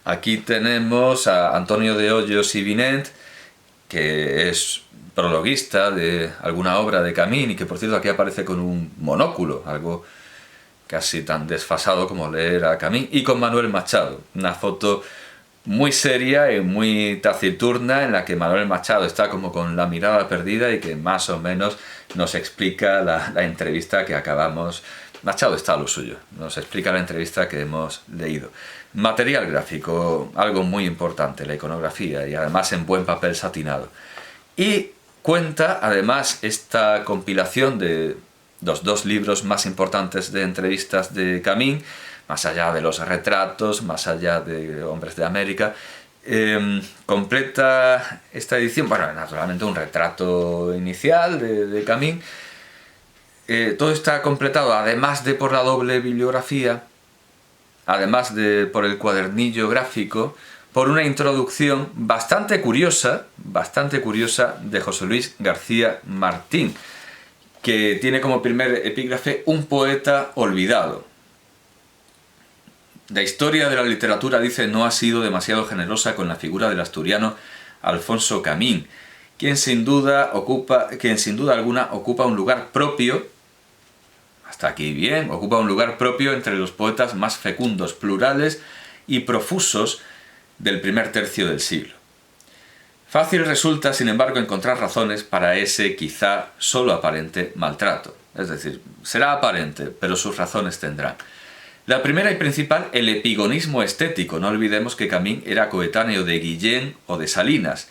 Aquí tenemos a Antonio de Hoyos y Binet, que es prologuista de alguna obra de Camin y que por cierto aquí aparece con un monóculo, algo casi tan desfasado como leer a Camin, y con Manuel Machado, una foto muy seria y muy taciturna en la que Manuel Machado está como con la mirada perdida y que más o menos nos explica la entrevista que acabamos. Machado está a lo suyo, nos explica la entrevista que hemos leído. Material gráfico, algo muy importante, la iconografía, y además en buen papel satinado. Y cuenta además esta compilación de los dos libros más importantes de entrevistas de Camin, más allá de los retratos, más allá de Hombres de América, completa esta edición, bueno, naturalmente un retrato inicial de Camin. Todo está completado, además de por la doble bibliografía, además de por el cuadernillo gráfico, por una introducción bastante curiosa de José Luis García Martín, que tiene como primer epígrafe "Un poeta olvidado". La historia de la literatura, dice, no ha sido demasiado generosa con la figura del asturiano Alfonso Camin, quien sin duda alguna ocupa un lugar propio, hasta aquí bien, ocupa un lugar propio entre los poetas más fecundos, plurales y profusos del primer tercio del siglo. Fácil resulta, sin embargo, encontrar razones para ese quizá solo aparente maltrato. Es decir, será aparente, pero sus razones tendrán. La primera y principal, el epigonismo estético. No olvidemos que Camin era coetáneo de Guillén o de Salinas.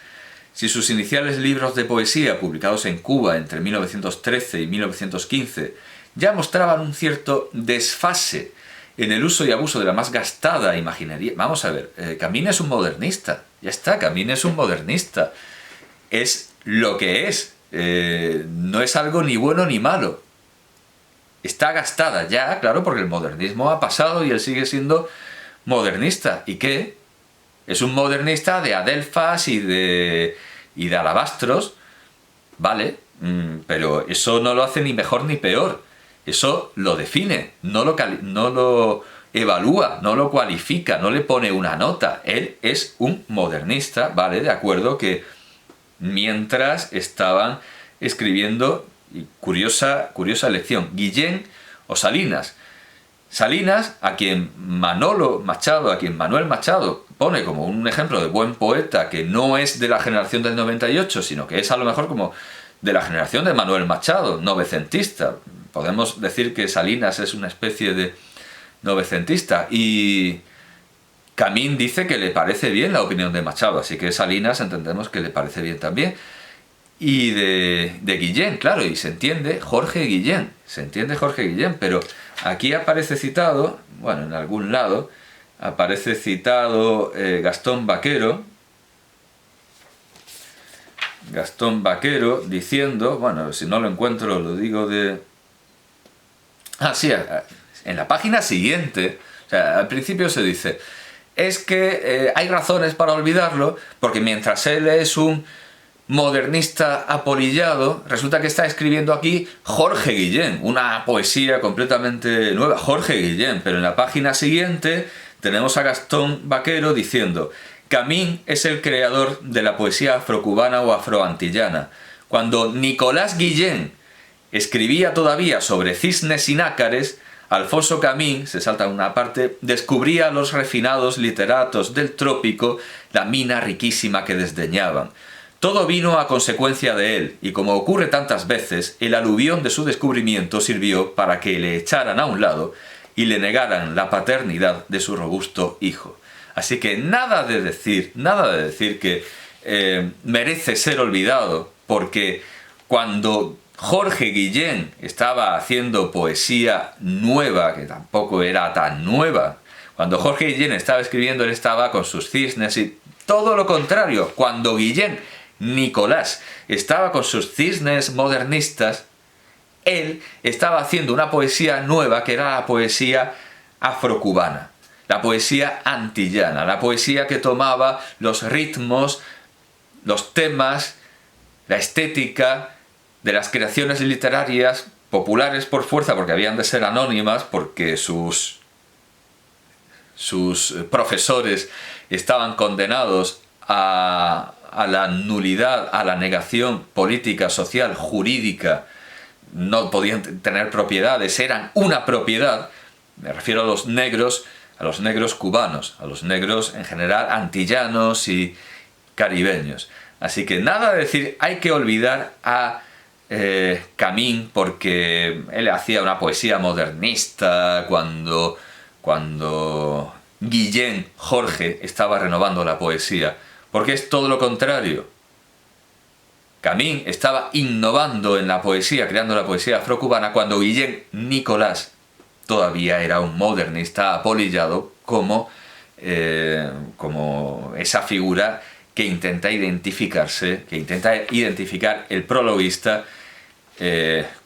Si sus iniciales libros de poesía, publicados en Cuba entre 1913 y 1915, ya mostraban un cierto desfase en el uso y abuso de la más gastada imaginería. Vamos a ver, Camin es un modernista. Ya está, Camin es un modernista. Es lo que es. No es algo ni bueno ni malo. Está gastada ya, claro, porque el modernismo ha pasado y él sigue siendo modernista. ¿Y qué? Es un modernista de adelfas y de alabastros, ¿vale? Pero eso no lo hace ni mejor ni peor. Eso lo define, no lo evalúa, no lo cualifica, no le pone una nota. Él es un modernista, ¿vale? De acuerdo, que mientras estaban escribiendo, y curiosa elección, Guillén o Salinas. Salinas, a quien Manuel Machado pone como un ejemplo de buen poeta que no es de la generación del 98, sino que es a lo mejor como de la generación de Manuel Machado, novecentista. Podemos decir que Salinas es una especie de novecentista, y Camin dice que le parece bien la opinión de Machado, así que Salinas entendemos que le parece bien también. Y de Guillén, claro, y se entiende Jorge Guillén, pero aquí aparece citado, bueno, en algún lado, aparece citado Gastón Vaquero, diciendo, bueno, si no lo encuentro lo digo de... Ah, sí, en la página siguiente, o sea, al principio se dice, es que hay razones para olvidarlo, porque mientras él es un modernista apolillado, resulta que está escribiendo aquí Jorge Guillén, una poesía completamente nueva, Jorge Guillén, pero en la página siguiente tenemos a Gastón Vaquero diciendo: Camin es el creador de la poesía afrocubana o afroantillana. Cuando Nicolás Guillén escribía todavía sobre cisnes y nácares, Alfonso Camin, se salta una parte, descubría a los refinados literatos del trópico la mina riquísima que desdeñaban. Todo vino a consecuencia de él, y como ocurre tantas veces, el aluvión de su descubrimiento sirvió para que le echaran a un lado y le negaran la paternidad de su robusto hijo. Así que nada de decir que merece ser olvidado, porque cuando Jorge Guillén estaba haciendo poesía nueva, que tampoco era tan nueva, cuando Jorge Guillén estaba escribiendo, él estaba con sus cisnes, y todo lo contrario, cuando Nicolás estaba con sus cisnes modernistas, él estaba haciendo una poesía nueva, que era la poesía afrocubana, la poesía antillana, la poesía que tomaba los ritmos, los temas, la estética de las creaciones literarias populares por fuerza, porque habían de ser anónimas, porque sus profesores estaban condenados a la nulidad, a la negación política, social, jurídica, no podían tener propiedades, eran una propiedad. Me refiero a los negros cubanos, a los negros en general antillanos y caribeños. Así que nada de decir hay que olvidar a Camín porque él hacía una poesía modernista cuando Guillén Jorge estaba renovando la poesía, porque es todo lo contrario. Camín estaba innovando en la poesía, creando la poesía afrocubana, cuando Guillén Nicolás todavía era un modernista apolillado como esa figura que intenta identificar el prologuista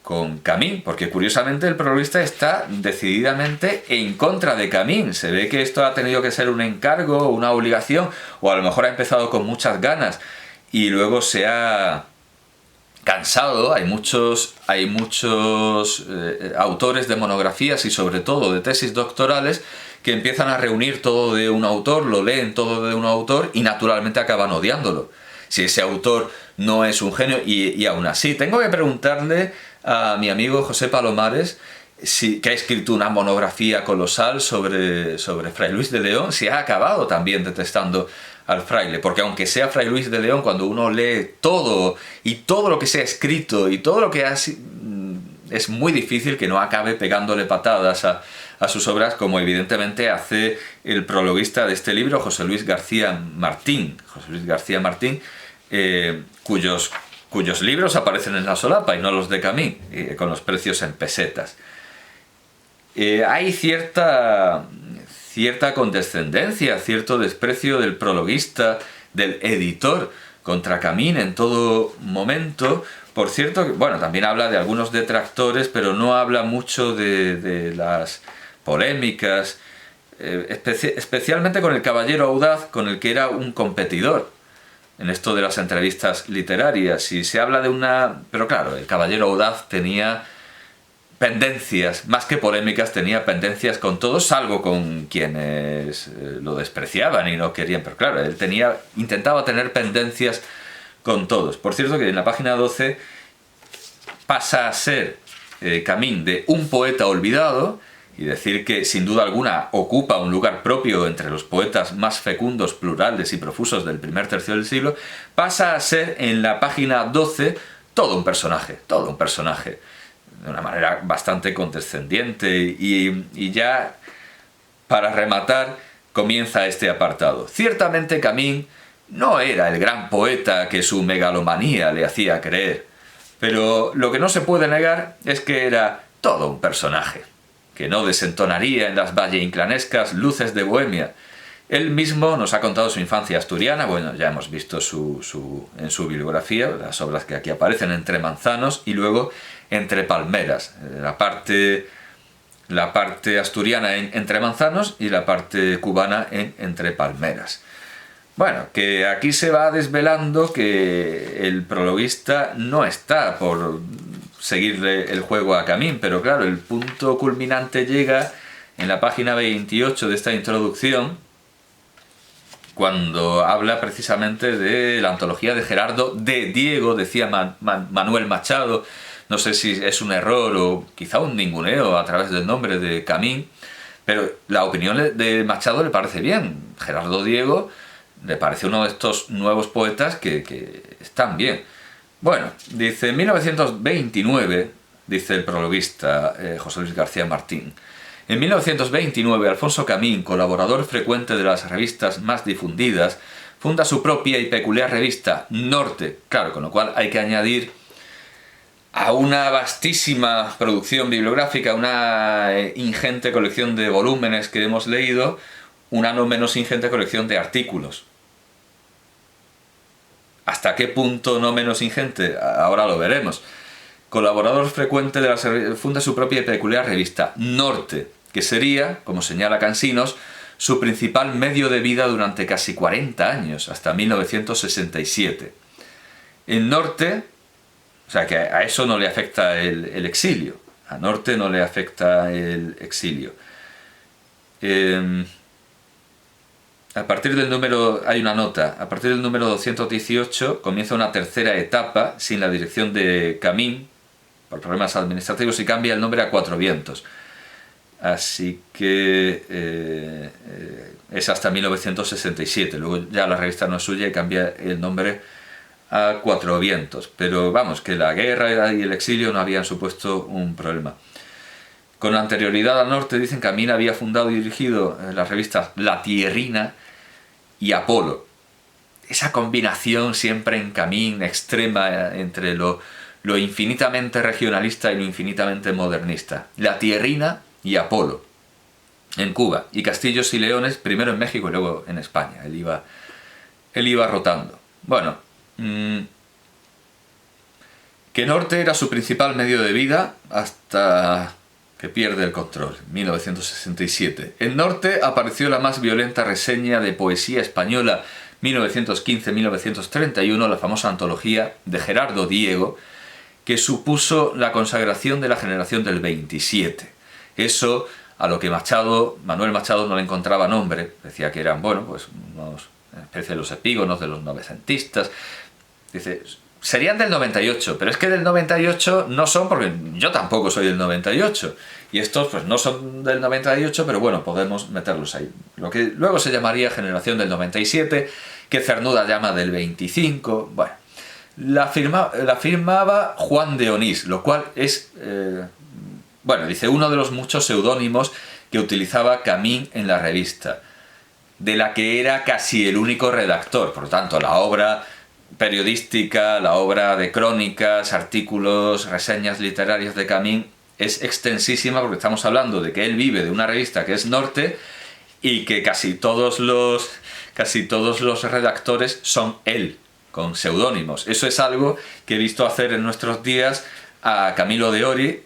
con Camín, porque curiosamente el prologuista está decididamente en contra de Camín. Se ve que esto ha tenido que ser un encargo, una obligación, o a lo mejor ha empezado con muchas ganas y luego se ha cansado. Hay muchos autores de monografías y sobre todo de tesis doctorales que empiezan a reunir todo de un autor, lo leen todo de un autor y naturalmente acaban odiándolo. Si ese autor no es un genio, y aún así tengo que preguntarle a mi amigo José Palomares, que ha escrito una monografía colosal sobre Fray Luis de León, si ha acabado también detestando al fraile, porque aunque sea Fray Luis de León, cuando uno lee todo y todo lo que se ha escrito y todo lo que es muy difícil que no acabe pegándole patadas a sus obras, como evidentemente hace el prologuista de este libro, José Luis García Martín, cuyos libros aparecen en la solapa y no los de Camín, con los precios en pesetas. Hay cierta condescendencia, cierto desprecio del prologuista, del editor contra Camín en todo momento. Por cierto, bueno, también habla de algunos detractores, pero no habla mucho de las polémicas, especialmente con el Caballero Audaz, con el que era un competidor en esto de las entrevistas literarias. Y se habla de una... Pero claro, el Caballero Audaz tenía pendencias, más que polémicas, tenía pendencias con todos, salvo con quienes lo despreciaban y no querían. Pero claro, él intentaba tener pendencias con todos. Por cierto que en la página 12 pasa a ser Camín de un poeta olvidado, y decir que sin duda alguna ocupa un lugar propio entre los poetas más fecundos, plurales y profusos del primer tercio del siglo, pasa a ser en la página 12 todo un personaje, de una manera bastante condescendiente. Y ya para rematar comienza este apartado. Ciertamente Camín no era el gran poeta que su megalomanía le hacía creer, pero lo que no se puede negar es que era todo un personaje, que no desentonaría en las valleinclanescas luces de Bohemia. Él mismo nos ha contado su infancia asturiana. Bueno, ya hemos visto en su bibliografía las obras que aquí aparecen, Entre manzanos y luego Entre palmeras, la parte asturiana en Entre manzanos y la parte cubana en Entre palmeras. Bueno, que aquí se va desvelando que el prologuista no está por seguirle el juego a Camín, pero claro, el punto culminante llega en la página 28 de esta introducción, cuando habla precisamente de la antología de Gerardo de Diego. Decía Manuel Machado, no sé si es un error o quizá un ninguneo a través del nombre de Camín, pero la opinión de Machado le parece bien. Gerardo Diego le parece uno de estos nuevos poetas que están bien. Bueno, dice, en 1929, dice el prologuista José Luis García Martín, en 1929 Alfonso Camín, colaborador frecuente de las revistas más difundidas, funda su propia y peculiar revista, Norte. Claro, con lo cual hay que añadir a una vastísima producción bibliográfica, una ingente colección de volúmenes que hemos leído, una no menos ingente colección de artículos. ¿Hasta qué punto no menos ingente? Ahora lo veremos. Colaborador frecuente de funda su propia y peculiar revista, Norte, que sería, como señala Cansinos, su principal medio de vida durante casi 40 años, hasta 1967. En Norte, o sea que a eso no le afecta el exilio, a Norte no le afecta el exilio. a partir del número, hay una nota, a partir del número 218 comienza una tercera etapa sin la dirección de Camín, por problemas administrativos, y cambia el nombre a Cuatro Vientos. Así que es hasta 1967. Luego ya la revista no es suya y cambia el nombre a Cuatro Vientos. Pero vamos, que la guerra y el exilio no habían supuesto un problema. Con anterioridad al norte, dicen que Camín había fundado y dirigido las revistas La Tierrina y Apolo. Esa combinación siempre en Camín extrema entre lo infinitamente regionalista y lo infinitamente modernista. La Tierrina y Apolo, en Cuba, y Castillos y Leones, primero en México y luego en España. Él iba rotando. Bueno, que Norte era su principal medio de vida hasta que pierde el control, 1967. En Norte apareció la más violenta reseña de poesía española 1915-1931, la famosa antología de Gerardo Diego, que supuso la consagración de la generación del 27. Eso a lo que Manuel Machado no le encontraba nombre, decía que eran, bueno, pues una especie de los epígonos de los novecentistas. Dice, serían del 98, pero es que del 98 no son, porque yo tampoco soy del 98, y estos pues no son del 98, pero bueno, podemos meterlos ahí. Lo que luego se llamaría generación del 97, que Cernuda llama del 25, bueno. La firmaba Juan de Onís, lo cual es, bueno, dice, uno de los muchos seudónimos que utilizaba Camín en la revista, de la que era casi el único redactor. Por lo tanto, la obra periodística, la obra de crónicas, artículos, reseñas literarias de Camín es extensísima, porque estamos hablando de que él vive de una revista que es Norte y que casi todos los redactores son él, con seudónimos. Eso es algo que he visto hacer en nuestros días a Camilo de Ory,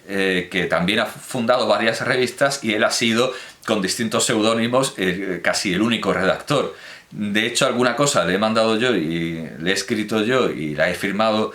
que también ha fundado varias revistas, y él ha sido, con distintos seudónimos, casi el único redactor. De hecho, alguna cosa le he mandado yo y le he escrito yo y la he firmado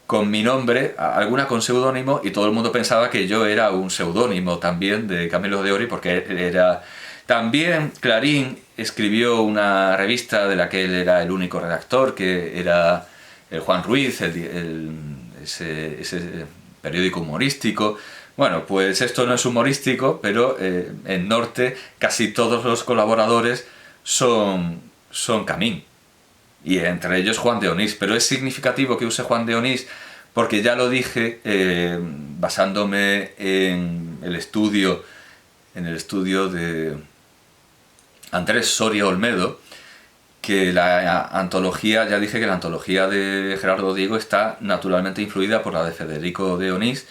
con mi nombre, alguna con seudónimo, y todo el mundo pensaba que yo era un seudónimo también de Camilo de Ory, porque él era... También Clarín escribió una revista de la que él era el único redactor, que era el Juan Ruiz, ese periódico humorístico. Bueno, pues esto no es humorístico, pero en Norte casi todos los colaboradores son Camín, y entre ellos Juan de Onís. Pero es significativo que use Juan de Onís porque ya lo dije, basándome en el estudio de Andrés Soria Olmedo, que la antología, ya dije que la antología de Gerardo Diego está naturalmente influida por la de Federico de Onís,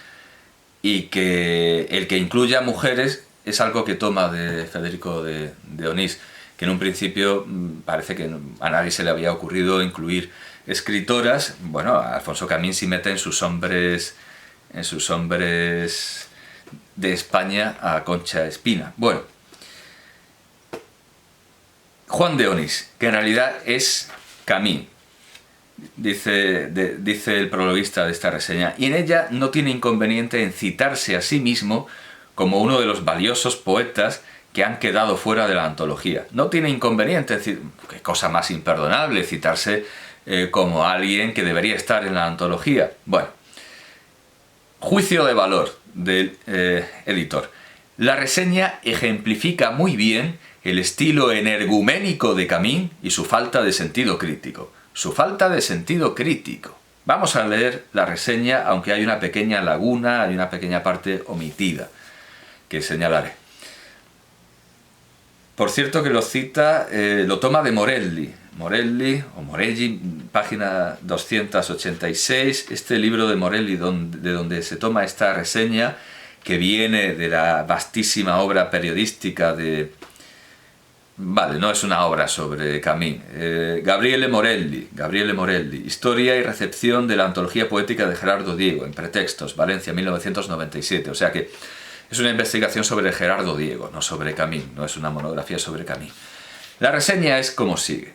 y que el que incluya mujeres es algo que toma de Federico de Onís, que en un principio parece que a nadie se le había ocurrido incluir escritoras. Bueno, Alfonso Camín sí mete en sus hombres de España a Concha Espina. Bueno, Juan de Onís, que en realidad es Camín, dice el prologuista de esta reseña, y en ella no tiene inconveniente en citarse a sí mismo como uno de los valiosos poetas que han quedado fuera de la antología. No tiene inconveniente, es decir, qué cosa más imperdonable, citarse como alguien que debería estar en la antología. Bueno, juicio de valor del editor. La reseña ejemplifica muy bien el estilo energuménico de Camín y su falta de sentido crítico. Su falta de sentido crítico. Vamos a leer la reseña, aunque hay una pequeña laguna, hay una pequeña parte omitida que señalaré. Por cierto que lo cita, lo toma de Morelli, página 286, este libro de Morelli de donde se toma esta reseña, que viene de la vastísima obra periodística de... Vale, no es una obra sobre Camín. Gabriele Morelli, Historia y recepción de la antología poética de Gerardo Diego, en Pretextos, Valencia, 1997. O sea que es una investigación sobre Gerardo Diego, no sobre Camín, no es una monografía sobre Camín. La reseña es como sigue.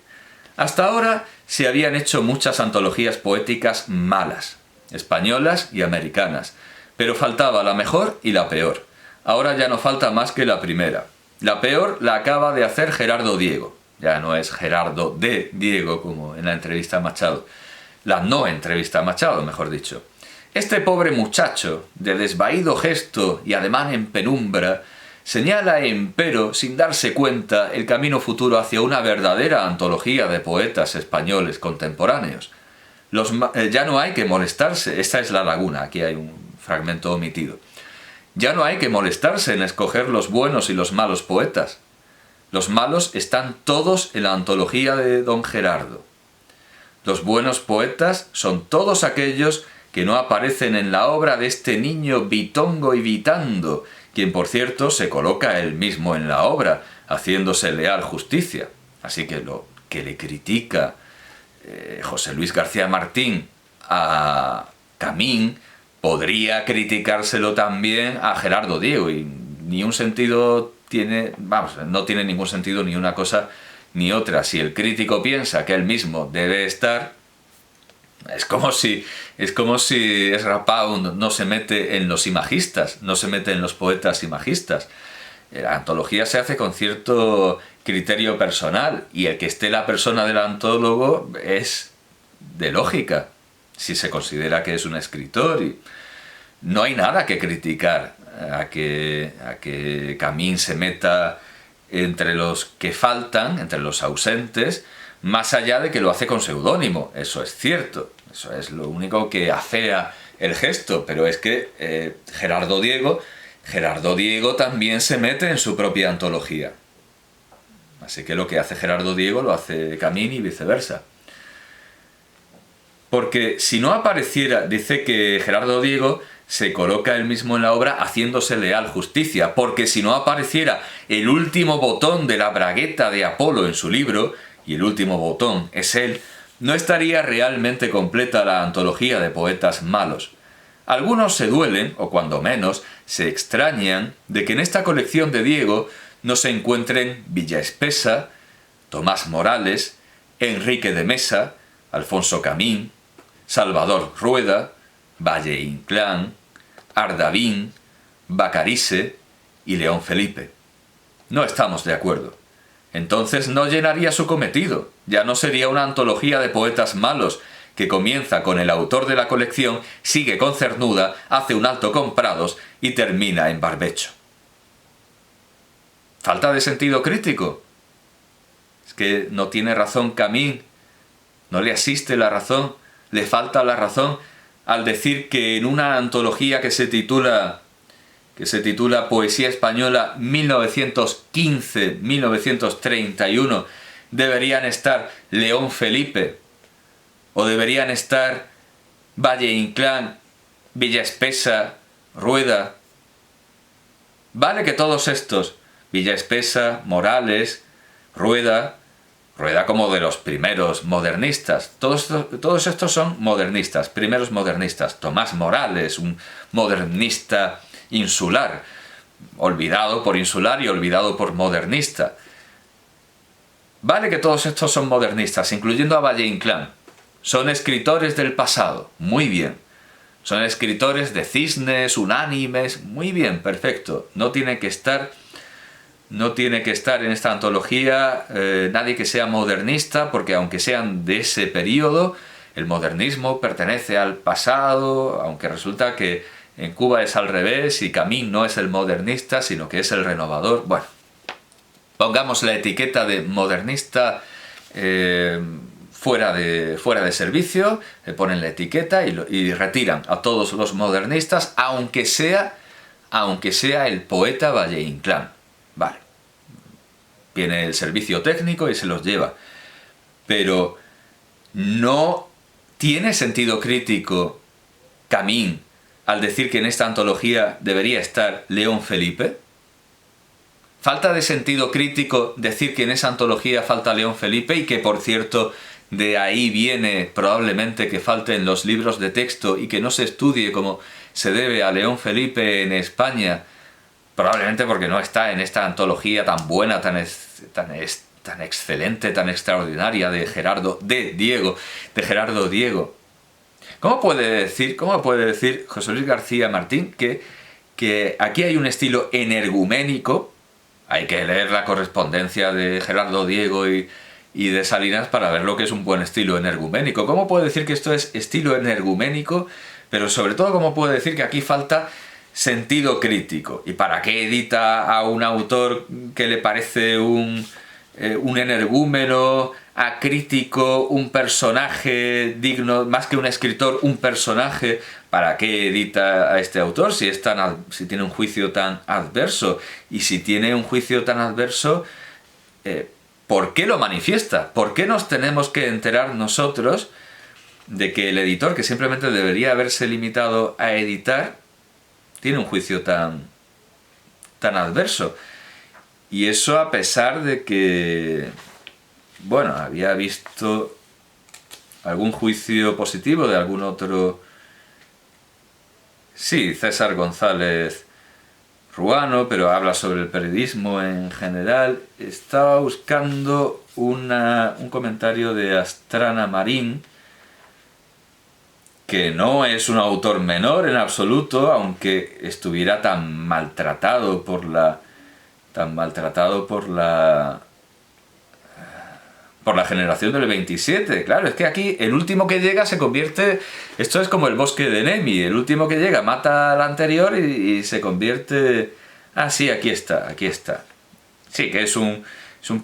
Hasta ahora se habían hecho muchas antologías poéticas malas, españolas y americanas, pero faltaba la mejor y la peor. Ahora ya no falta más que la primera. La peor la acaba de hacer Gerardo Diego. ya no es Gerardo de Diego como en la entrevista a Machado, la no entrevista a Machado, mejor dicho. Este pobre muchacho, de desvaído gesto y ademán en penumbra, señala empero, sin darse cuenta, el camino futuro hacia una verdadera antología de poetas españoles contemporáneos. Ya no hay que molestarse, esta es la laguna, aquí hay un fragmento omitido. Ya no hay que molestarse en escoger los buenos y los malos poetas. Los malos están todos en la antología de don Gerardo. Los buenos poetas son todos aquellos que no aparecen en la obra de este niño bitongo y vitando, quien por cierto se coloca él mismo en la obra, haciéndose leal justicia. Así que lo que le critica José Luis García Martín a Camín podría criticárselo también a Gerardo Diego, y ni un sentido tiene, vamos, no tiene ningún sentido ni una cosa ni otra. Si el crítico piensa que él mismo debe estar, es como si Ezra Pound no se mete en los imagistas, no se mete en los poetas imagistas. La antología se hace con cierto criterio personal, y el que esté la persona del antólogo es de lógica, si se considera que es un escritor. Y no hay nada que criticar a que Camín se meta entre los que faltan, entre los ausentes, más allá de que lo hace con seudónimo. Eso es cierto, eso es lo único que afea el gesto, pero es que Gerardo Diego también se mete en su propia antología. Así que lo que hace Gerardo Diego lo hace Camín y viceversa. Porque si no apareciera, dice que Gerardo Diego se coloca él mismo en la obra haciéndose leal justicia, porque si no apareciera el último botón de la bragueta de Apolo en su libro, y el último botón es él, no estaría realmente completa la antología de poetas malos. Algunos se duelen, o cuando menos, se extrañan de que en esta colección de Diego no se encuentren Villaespesa, Tomás Morales, Enrique de Mesa, Alfonso Camín, Salvador Rueda, Valle Inclán, Ardavín, Bacarice y León Felipe. No estamos de acuerdo. Entonces no llenaría su cometido, ya no sería una antología de poetas malos, que comienza con el autor de la colección, sigue con Cernuda, hace un alto con Prados y termina en Barbecho. Falta de sentido crítico. Es que no tiene razón Camín, no le asiste la razón, le falta la razón al decir que en una antología que se titula Poesía Española 1915-1931 deberían estar León Felipe, o deberían estar Valle Inclán, Villaespesa, Rueda. Vale que todos estos, Villaespesa, Morales, Rueda como de los primeros modernistas, todos estos son modernistas, primeros modernistas. Tomás Morales, un modernista insular, olvidado por insular y olvidado por modernista. Vale que todos estos son modernistas, incluyendo a Valle Inclán. Son escritores del pasado, muy bien. Son escritores de cisnes, unánimes, muy bien, perfecto. No tiene que estar en esta antología nadie que sea modernista, porque aunque sean de ese periodo, el modernismo pertenece al pasado, aunque resulta que en Cuba es al revés y Camín no es el modernista, sino que es el renovador. Bueno, pongamos la etiqueta de modernista fuera de servicio, le ponen la etiqueta y retiran a todos los modernistas, aunque sea el poeta Valle Inclán. Vale, viene el servicio técnico y se los lleva. Pero no tiene sentido crítico Camín al decir que en esta antología debería estar León Felipe. Falta de sentido crítico decir que en esa antología falta León Felipe, y que por cierto de ahí viene probablemente que falten los libros de texto y que no se estudie como se debe a León Felipe en España, probablemente porque no está en esta antología tan buena, tan excelente, tan extraordinaria de Gerardo Diego. ¿Cómo puede decir José Luis García Martín que aquí hay un estilo energuménico? Hay que leer la correspondencia de Gerardo Diego y de Salinas para ver lo que es un buen estilo energuménico. ¿Cómo puedo decir que esto es estilo energuménico? Pero sobre todo, ¿cómo puedo decir que aquí falta sentido crítico? ¿Y para qué edita a un autor que le parece un energúmeno, acrítico, un personaje digno, más que un escritor, un personaje? ¿Para qué edita a este autor si tiene un juicio tan adverso? Y si tiene un juicio tan adverso, ¿por qué lo manifiesta? ¿Por qué nos tenemos que enterar nosotros de que el editor, que simplemente debería haberse limitado a editar, tiene un juicio tan adverso? Y eso a pesar de que, bueno, había visto algún juicio positivo de algún otro... Sí, César González Ruano, pero habla sobre el periodismo en general. Estaba buscando un comentario de Astrana Marín, que no es un autor menor en absoluto, aunque estuviera tan maltratado por la generación del 27. Claro, es que aquí el último que llega se convierte... Esto es como el bosque de Nemi. El último que llega mata al anterior y se convierte... Ah, sí, aquí está. Sí, que es un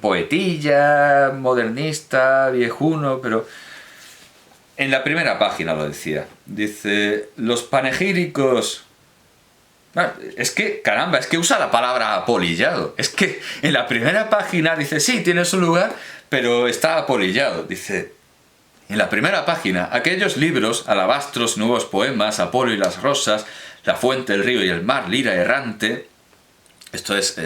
poetilla, modernista, viejuno, pero... En la primera página lo decía. Dice, los panegíricos... Es que, caramba, es que usa la palabra apolillado. Es que en la primera página dice, sí, tiene su lugar, pero está apolillado. Dice, en la primera página, aquellos libros, alabastros, nuevos poemas, Apolo y las rosas, La fuente, el río y el mar, Lira errante, esto es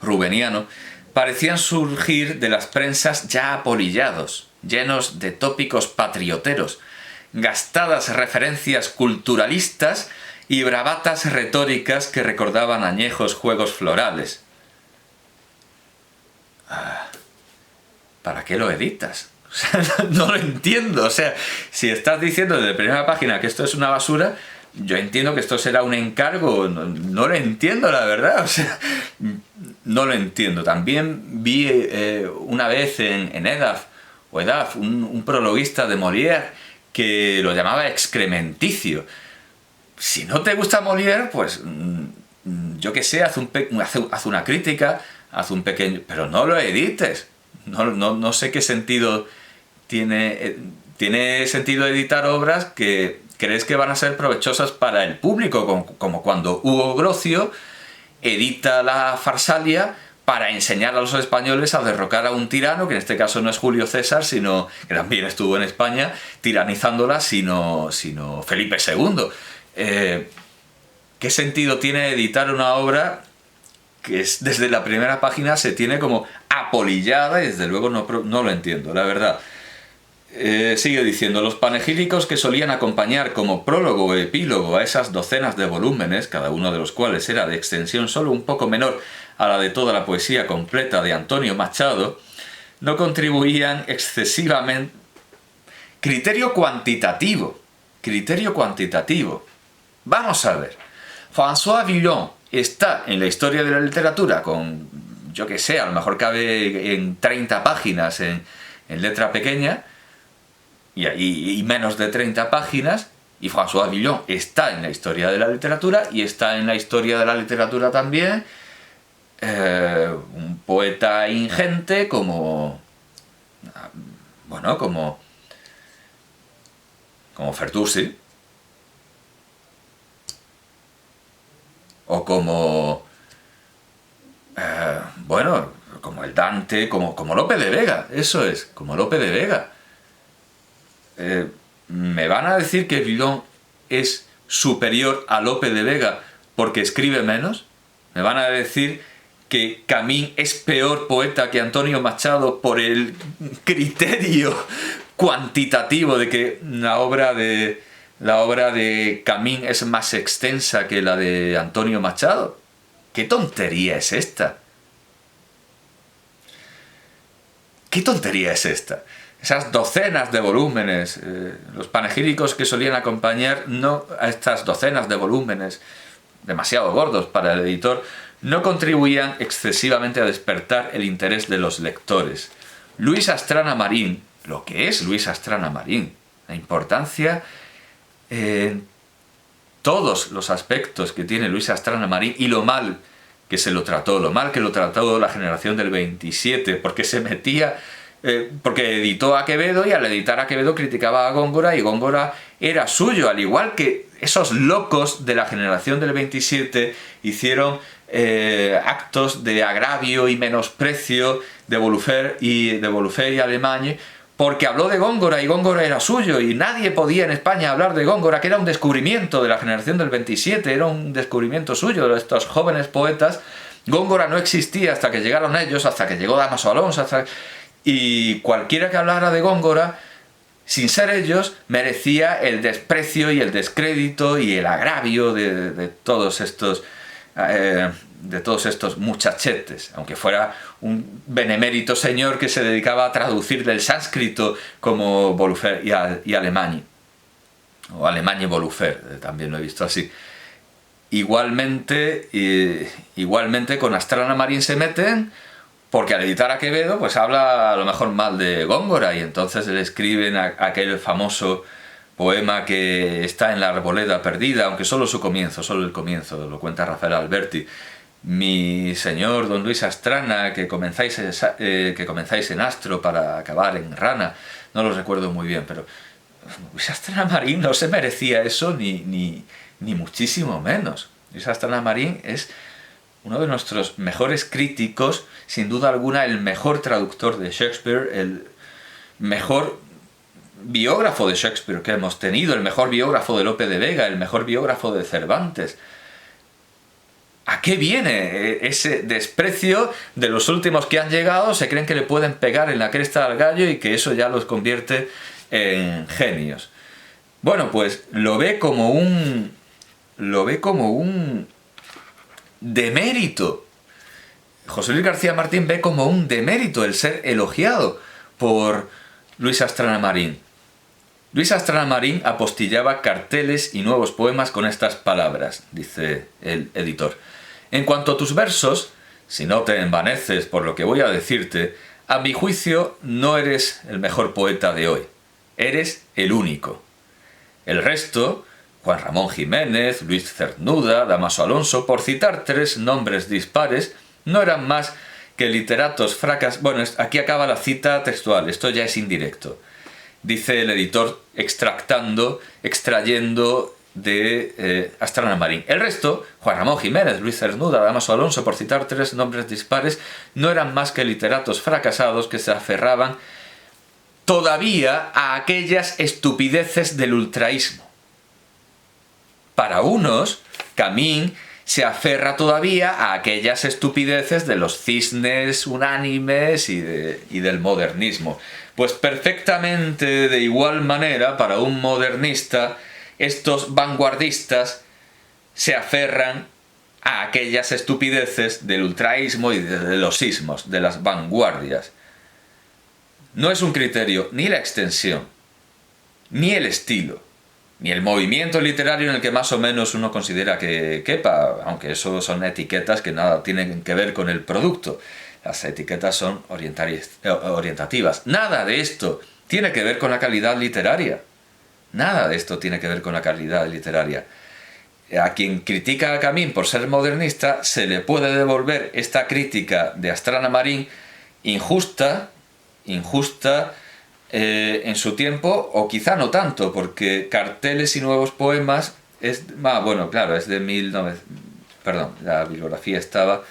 rubeniano, parecían surgir de las prensas ya apolillados, llenos de tópicos patrioteros, gastadas referencias culturalistas y bravatas retóricas que recordaban añejos juegos florales. ¿Para qué lo editas? O sea, no lo entiendo. O sea, si estás diciendo desde la primera página que esto es una basura, yo entiendo que esto será un encargo. No lo entiendo, la verdad. O sea, no lo entiendo. También vi una vez en Edaf, un prologuista de Molière que lo llamaba excrementicio. Si no te gusta Molière, pues yo qué sé, haz una crítica, haz un pequeño... Pero no lo edites. No sé qué sentido tiene. Tiene sentido editar obras que crees que van a ser provechosas para el público, como cuando Hugo Grocio edita la Farsalia para enseñar a los españoles a derrocar a un tirano, que en este caso no es Julio César, sino que también estuvo en España tiranizándola, sino Felipe II. ¿Qué sentido tiene editar una obra que es, desde la primera página se tiene como apolillada? Y desde luego no lo entiendo, la verdad. Sigue diciendo, los panegíricos que solían acompañar como prólogo o epílogo a esas docenas de volúmenes, cada uno de los cuales era de extensión solo un poco menor a la de toda la poesía completa de Antonio Machado, no contribuían excesivamente... Criterio cuantitativo. Vamos a ver. François Villon está en la historia de la literatura con, yo que sé, a lo mejor cabe en 30 páginas en letra pequeña y menos de 30 páginas, y François Villon está en la historia de la literatura y está en la historia de la literatura también un poeta ingente como Fertusi, o como como el Dante, como Lope de Vega. Eso es, como Lope de Vega. ¿Me van a decir que Villon es superior a Lope de Vega porque escribe menos? ¿Me van a decir que Camín es peor poeta que Antonio Machado por el criterio cuantitativo de que la obra de Camín es más extensa que la de Antonio Machado? ¿Qué tontería es esta? Esas docenas de volúmenes, los panegíricos que solían acompañar a estas docenas de volúmenes demasiado gordos para el editor, no contribuían excesivamente a despertar el interés de los lectores. Luis Astrana Marín, lo que es Luis Astrana Marín, la importancia en todos los aspectos que tiene Luis Astrana Marín y lo mal que se lo trató, lo mal que lo trató la generación del 27, porque se metía... porque editó a Quevedo y al editar a Quevedo criticaba a Góngora y Góngora era suyo, al igual que esos locos de la generación del 27 hicieron actos de agravio y menosprecio de Volufer y Alemany porque habló de Góngora y Góngora era suyo y nadie podía en España hablar de Góngora, que era un descubrimiento de la generación del 27, era un descubrimiento suyo de estos jóvenes poetas. Góngora no existía hasta que llegaron ellos, hasta que llegó Dámaso Alonso, y cualquiera que hablara de Góngora, sin ser ellos, merecía el desprecio y el descrédito y el agravio de todos estos muchachetes, aunque fuera un benemérito señor que se dedicaba a traducir del sánscrito como Volufer y Alemany, o Alemany y Volufer, también lo he visto así. Igualmente con Astrana Marín se meten, porque al editar a Quevedo pues habla a lo mejor mal de Góngora y entonces le escriben aquel famoso poema que está en la Arboleda Perdida, aunque solo el comienzo, lo cuenta Rafael Alberti. Mi señor don Luis Astrana, que comenzáis en astro para acabar en rana, no lo recuerdo muy bien, pero Luis Astrana Marín no se merecía eso ni muchísimo menos. Luis Astrana Marín es uno de nuestros mejores críticos, sin duda alguna el mejor traductor de Shakespeare, el mejor biógrafo de Shakespeare que hemos tenido, el mejor biógrafo de Lope de Vega, el mejor biógrafo de Cervantes. ¿A qué viene ese desprecio de los últimos que han llegado? Se creen que le pueden pegar en la cresta al gallo y que eso ya los convierte en genios. Bueno, pues lo ve como un demérito. José Luis García Martín ve como un demérito el ser elogiado por Luis Astrana Marín. Luis Astrana Marín apostillaba carteles y nuevos poemas con estas palabras, dice el editor. En cuanto a tus versos, si no te envaneces por lo que voy a decirte, a mi juicio no eres el mejor poeta de hoy. Eres el único. El resto... Juan Ramón Jiménez, Luis Cernuda, Dámaso Alonso, por citar tres nombres dispares, no eran más que literatos fracasados. Bueno, aquí acaba la cita textual, esto ya es indirecto. Dice el editor extrayendo de Astrana Marín. El resto, Juan Ramón Jiménez, Luis Cernuda, Dámaso Alonso, por citar tres nombres dispares, no eran más que literatos fracasados que se aferraban todavía a aquellas estupideces del ultraísmo. Para unos, Camín se aferra todavía a aquellas estupideces de los cisnes unánimes y del modernismo. Pues perfectamente de igual manera, para un modernista, estos vanguardistas se aferran a aquellas estupideces del ultraísmo y de los ismos, de las vanguardias. No es un criterio ni la extensión, ni el estilo, ni el movimiento literario en el que más o menos uno considera que quepa, aunque eso son etiquetas que nada tienen que ver con el producto. Las etiquetas son orientativas. Nada de esto tiene que ver con la calidad literaria. Nada de esto tiene que ver con la calidad literaria. A quien critica a Camín por ser modernista se le puede devolver esta crítica de Astrana Marín injusta en su tiempo, o quizá no tanto, porque Carteles y nuevos poemas es... bueno, claro, es de 1900... Perdón, la bibliografía estaba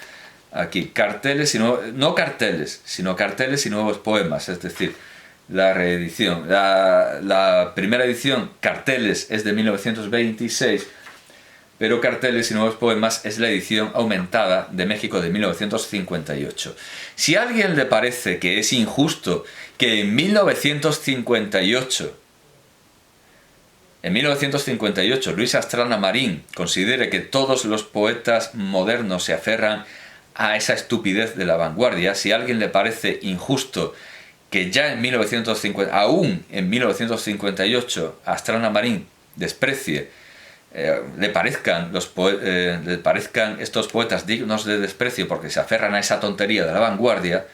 aquí. Carteles y nuevos... No carteles, sino Carteles y nuevos poemas, es decir, la reedición. La primera edición, Carteles, es de 1926, pero Carteles y nuevos poemas es la edición aumentada de México de 1958. Si a alguien le parece que es injusto que en 1958 Luis Astrana Marín considere que todos los poetas modernos se aferran a esa estupidez de la vanguardia, si a alguien le parece injusto que ya aún en 1958 Astrana Marín desprecie le parezcan estos poetas dignos de desprecio porque se aferran a esa tontería de la vanguardia,